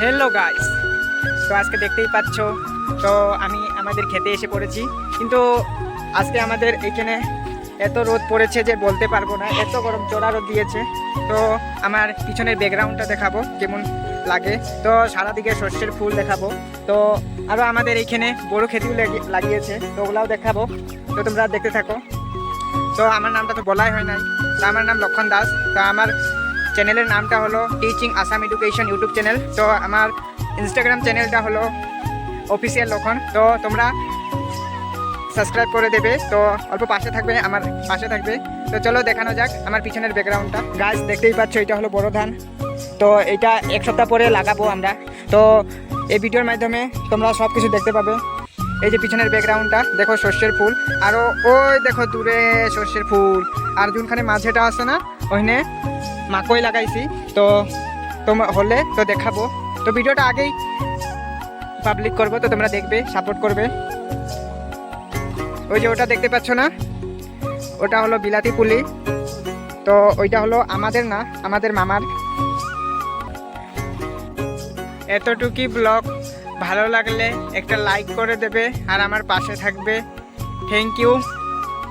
Hello guys, তো আজকে দেখতেই পাচ্ছ, তো আমি আমাদের খেতে এসে পড়েছি। কিন্তু আজকে আমাদের এখানে এত রোদ পড়েছে যে বলতে পারবো না, এত গরম, চড়া রোদ দিয়েছে। তো আমার পিছনের ব্যাকগ্রাউন্ডটা দেখাবো কেমন লাগে। তো সারাদিকে সর্ষের ফুল দেখাবো। তো আরও আমাদের এইখানে বড় খেতেও লাগিয়েছে, তো ওগুলাও দেখাবো। তো তোমরা দেখতে থাকো। তো আমার নামটা তো বলাই হয় নাই, তো আমার নাম লক্ষণ দাস। তো আমার চ্যানেলের নামটা হলো teaching Assam education YouTube channel. তো আমার ইনস্টাগ্রাম চ্যানেলটা হলো অফিসিয়াল লক্ষণ। তো তোমরা সাবস্ক্রাইব করে দেবে, তো অল্প পাশে থাকবে, আমার পাশে থাকবে। তো চলো দেখানো যাক আমার পিছনের ব্যাকগ্রাউন্ডটা। গাছ দেখতেই পাচ্ছ, এটা হলো বড় ধান। তো এটা এক সপ্তাহ পরে লাগাবো আমরা। তো এই ভিডিওর মাধ্যমে তোমরা সব কিছু দেখতে পাবে। এই যে পিছনের ব্যাকগ্রাউন্ডটা দেখো, সর্ষের ফুল, আরও ওই দেখো দূরে সর্ষের ফুল, আর যোনখানে মাঝেটা আছে না, ওইখানে মাকই লাগাইছি। তো তোমার হলে তো দেখাবো। তো ভিডিওটা আগেই পাবলিক করবো, তো তোমরা দেখবে, সাপোর্ট করবে। ওই যে ওটা দেখতে পাচ্ছ না, ওটা হলো বিলাতি পুলি। তো ওইটা হলো আমাদের না, আমাদের মামার। এতটুকুই ব্লগ। ভালো লাগলে একটা লাইক করে দেবে আর আমার পাশে থাকবে। Thank you.